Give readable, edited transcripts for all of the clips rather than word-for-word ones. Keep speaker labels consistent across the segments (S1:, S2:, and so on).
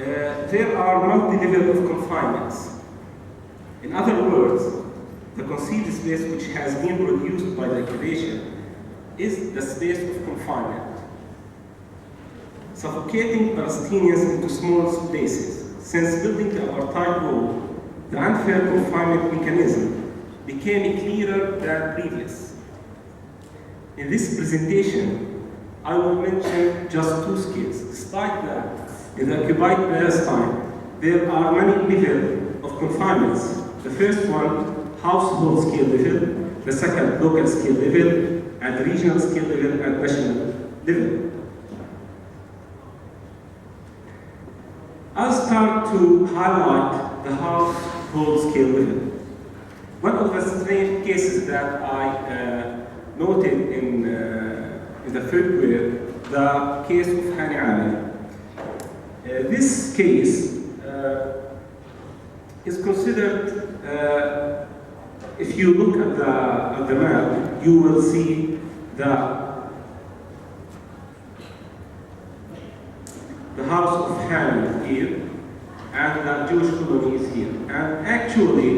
S1: there are multi-level of confinements. In other words, the concealed space which has been produced by the incubation is the space of confinement, suffocating Palestinians into small spaces. Since building the apartheid wall, the unfair confinement mechanism became clearer than previous. In this presentation, I will mention just two scales. Despite that, in the occupied Palestine, there are many levels of confinements. The first one, household scale level, the second, local scale level, and regional scale level and national level. I'll start to highlight the household scale level. One of the strange cases that I noted in the third grade, the case of Hani Amir. This case is considered, if you look at the map, you will see the house of Hani here, and the Jewish colony is here. And actually,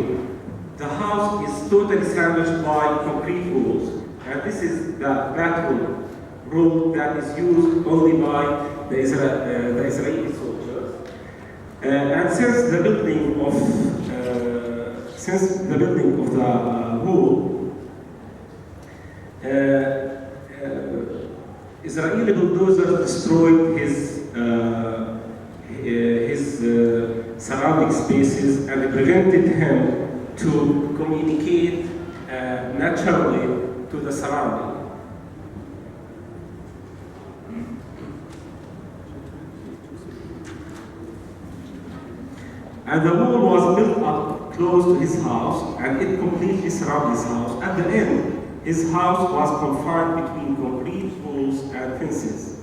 S1: the house is totally sandwiched by concrete walls. And this is the bathroom room that is used only by the Israeli soldiers. And since the building of the wall, Israeli bulldozers destroyed his surrounding spaces and prevented him to communicate naturally to the surrounding. And the wall was built up close to his house, and it completely surrounded his house. At the end, his house was confined between concrete walls and fences.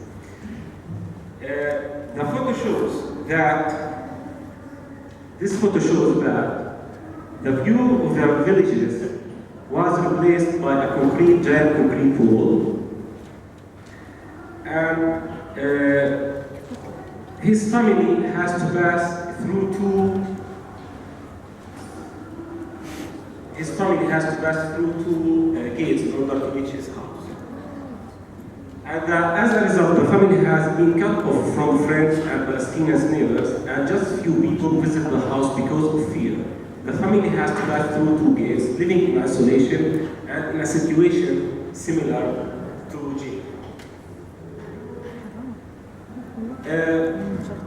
S1: The photo shows that the view of their villages was replaced by a giant concrete wall. And his family has to pass through two gates in order to reach his house. And as a result, the family has been cut off from friends and Palestinian neighbors, and just few people visit the house because of fear. The family has to pass through two gates, living in isolation and in a situation similar to jail.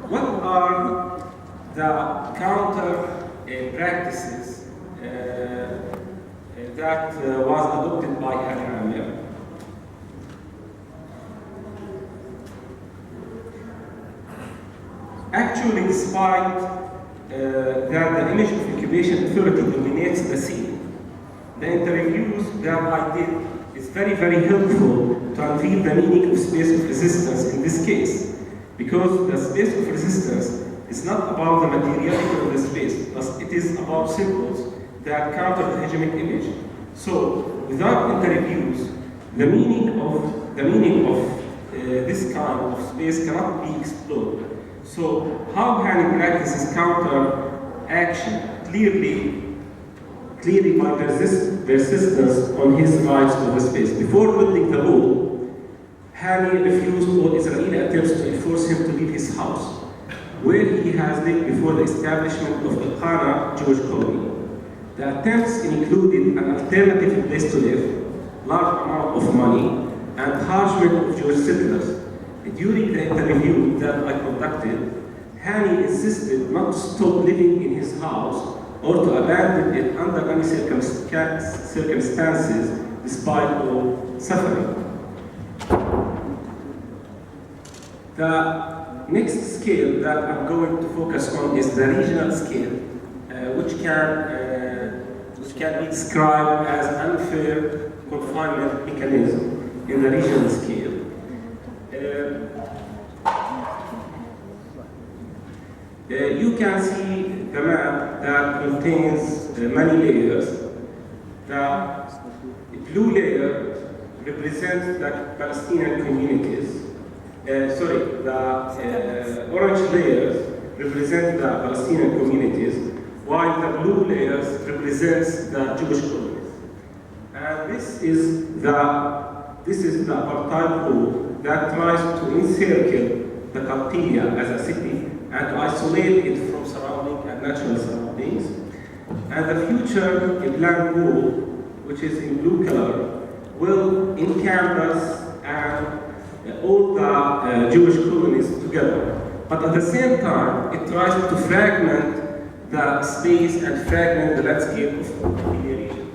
S1: What are the counter practices that was adopted by Hani Amir? Actually, despite that the image of incubation authority dominates the scene, the interviews that I did is very, very helpful to unveil the meaning of space of resistance in this case, because the space of resistance is not about the materiality of the space, but it is about symbols that counter the hegemonic image. So, without interviews, the meaning of this kind of space cannot be explored. So, how Hani practices counter action clearly by persistence on his rights of the space. Before building the wall, Hani refused all Israeli attempts to force him to leave his house, where he has lived before the establishment of the Qana Jewish colony. The attempts included an alternative place to live, large amount of money, and harshment of Jewish settlers. During the interview that I conducted, Hani insisted not to stop living in his house or to abandon it under any circumstances, despite all suffering. The next scale that I'm going to focus on is the regional scale, which can be described as unfair confinement mechanism in the regional scale. You can see the map that contains many layers. The blue layer represents the Palestinian communities. The orange layers represent the Palestinian communities, while the blue layers represents the Jewish colonies. And this is the apartheid rule that tries to encircle the Qibtiyya as a city and to isolate it from surrounding and natural surroundings. And the future plan rule, which is in blue color, will encompass all the Jewish colonies together. But at the same time, it tries to fragment the space and fragment the landscape of the region.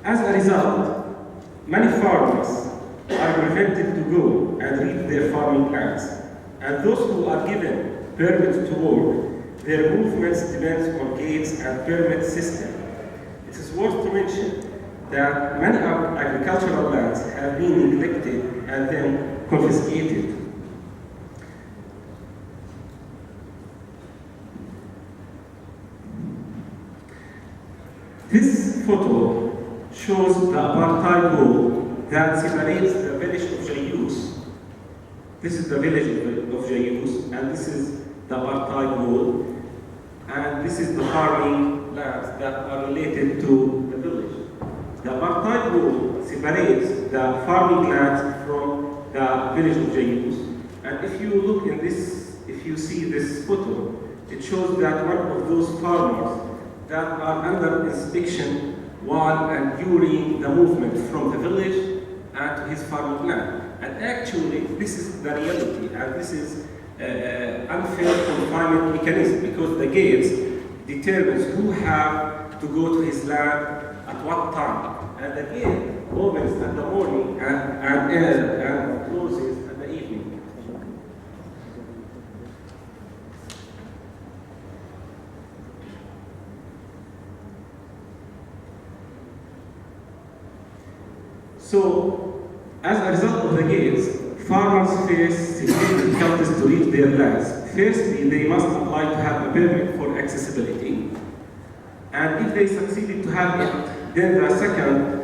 S1: As a result, many farmers are prevented to go and reach their farming lands. And those who are given permits to work, their movements depend on gates and permit system. It is worth to mention that many agricultural lands have been neglected and then confiscated. This photo shows the apartheid wall that separates the village of Jayus. This is the village of Jayus, and this is the apartheid wall, and this is the farming lands that are related to the village. The apartheid wall separates the farming lands from the village of Jayus. And if you look in this, if you see this photo, it shows that one of those farmers that are under inspection while and during the movement from the village and to his farming land. And actually, this is the reality, and this is unfair confinement mechanism, because the gates determines who have to go to his land at what time. And the gate opens at the morning and closes at the evening. So, as a result of the gates, farmers face significant difficulties to reach their lands. Firstly, they must apply to have a permit for accessibility. And if they succeeded to have it, then the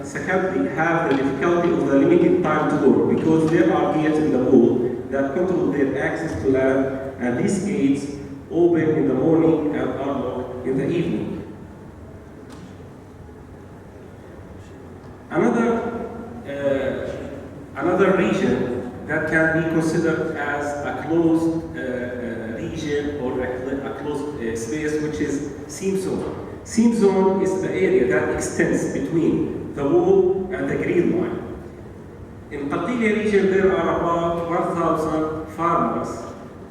S1: secondly, have the difficulty of the limited time to work, because there are gates in the wall that control their access to land, and these gates open in the morning and are locked in the evening. Another region that can be considered as a closed region or a closed space, which is seam zone. Seam zone is the area that extends between the wall and the green line. In Qibtiyya region, there are about 1,000 farmers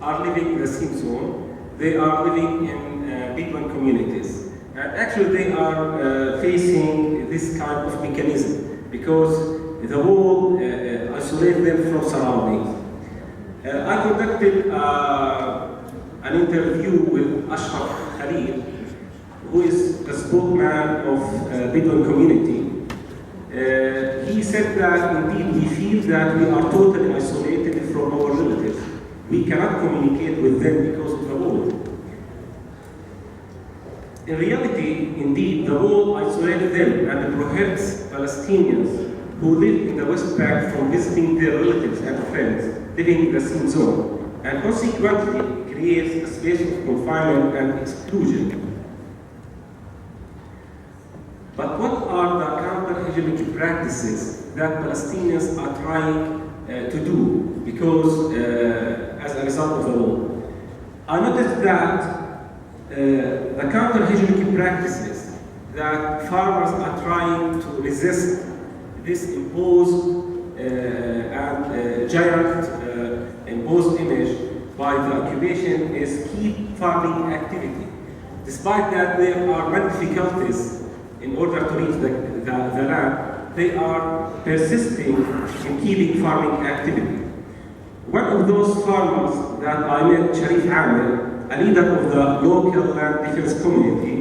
S1: are living in the seam zone. They are living in Bedouin communities. And actually they are facing this kind of mechanism because the wall isolates them from surroundings. I conducted an interview with Ashraf Khalil, who is the spokesman of Bedouin community. He said that indeed we feel that we are totally isolated from our relatives. We cannot communicate with them because of the wall. In reality, indeed, the wall isolates them and prohibits Palestinians who live in the West Bank from visiting their relatives and friends living in the same zone, and consequently creates a space of confinement and exclusion. But what are the counter-hegemonic practices that Palestinians are trying to do because as a result of the wall? I noticed that the counter-hegemonic practices that farmers are trying to resist this imposed and giant imposed image by the occupation is keep farming activity. Despite that there are many difficulties in order to reach the land, they are persisting in keeping farming activity. One of those farmers that I met, Sharif Amir, a leader of the local land defense community,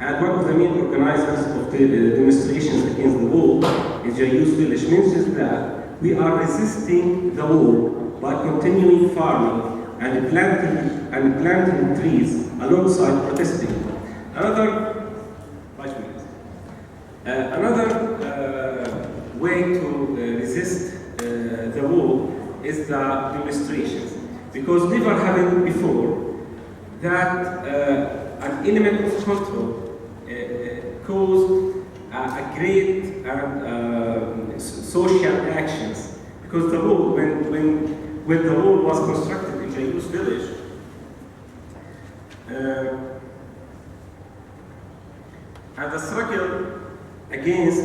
S1: and one of the main organizers of the demonstrations against the wall in Jayus village, mentions that we are resisting the wall by continuing farming and planting trees alongside protesting. Another way to resist the wall is the demonstrations. because never happened before that an element of control caused a great social actions. Because the wall, when the wall was constructed in Jayyus village, and the struggle against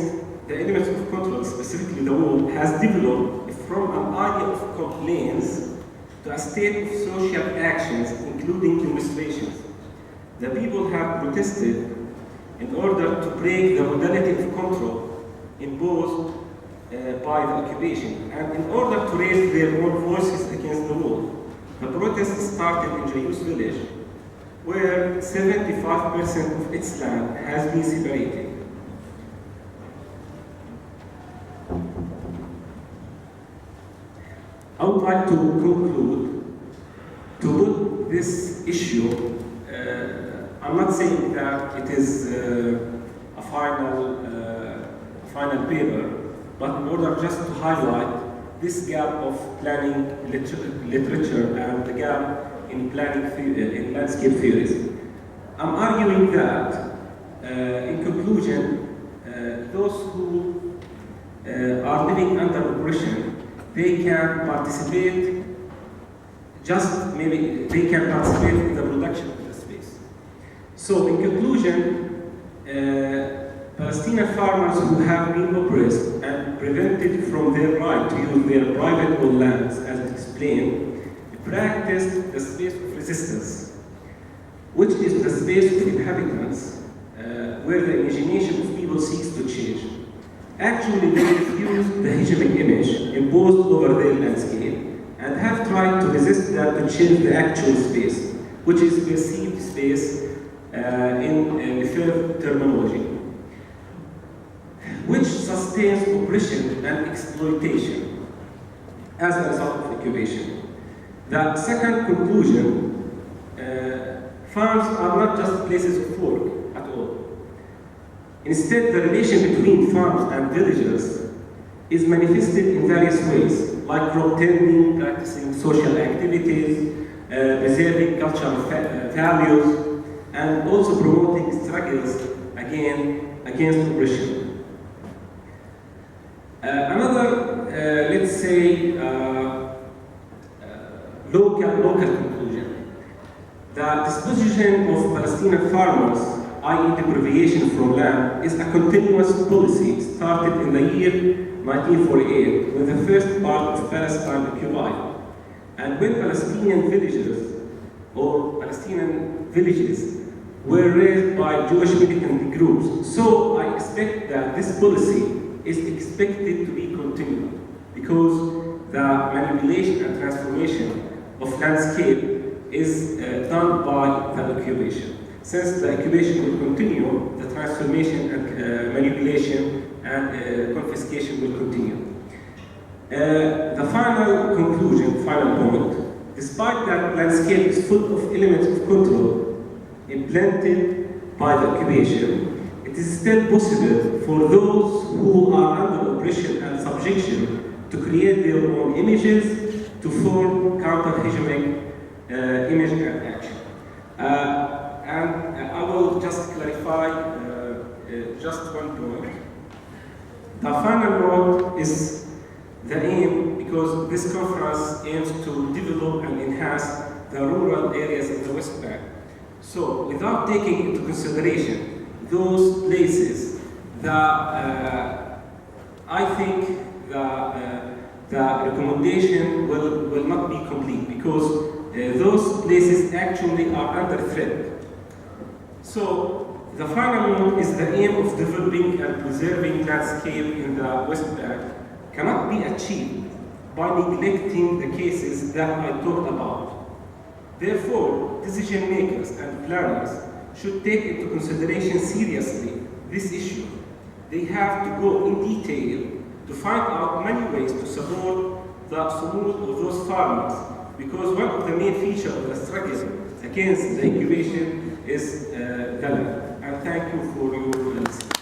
S1: the elements of control, specifically the wall, has developed from an idea of complaints to a state of social actions, including demonstrations. The people have protested in order to break the modality of control imposed by the occupation, and in order to raise their own voices against the wall. The protest started in Jayyus village, where 75% of its land has been separated. I would like to conclude, to put this issue, I'm not saying that it is a final paper, but in order just to highlight this gap of planning literature and the gap in planning in landscape theories. I'm arguing that, in conclusion, those who are living under oppression, they can participate, maybe they can participate in the production of the space. So in conclusion, Palestinian farmers who have been oppressed and prevented from their right to use their private owned lands, as explained, practiced the space of resistance, which is the space of inhabitants, where the imagination of people seeks to change. Actually, they refuse the hegemonic image imposed over their landscape and have tried to resist that to change the actual space, which is perceived space in Lefebvre terminology, which sustains oppression and exploitation as a result of occupation. The second conclusion, farms are not just places of work at all. Instead, the relation between farms and villagers is manifested in various ways, like crop tending, practicing social activities, preserving cultural values, and also promoting struggles against oppression. Another, let's say, local conclusion. The disposition of Palestinian farmers, i.e. deprivation from land, is a continuous policy started in the year 1948 when the first part of Palestine occupied. And when Palestinian villages or Palestinian villages were raised by Jewish militant groups. So I expect that this policy is expected to be continued because the manipulation and transformation of landscape is done by the occupation. Since the occupation will continue, the transformation and manipulation and confiscation will continue. The final conclusion, final point, despite that landscape is full of elements of control implanted by the occupation, it is still possible for those who are under oppression and subjection to create their own images to form counter-hegemonic image and action. And I will just clarify just one point. The final note is the aim, because this conference aims to develop and enhance the rural areas in the West Bank. So, without taking into consideration those places, I think the recommendation will not be complete because those places actually are under threat. So, the final note is the aim of developing and preserving landscape in the West Bank cannot be achieved by neglecting the cases that I talked about. Therefore, decision makers and planners should take into consideration seriously this issue. They have to go in detail to find out many ways to support the smooth of those farmers, because one of the main features of the struggle against the incubation is the land. And thank you for your listening.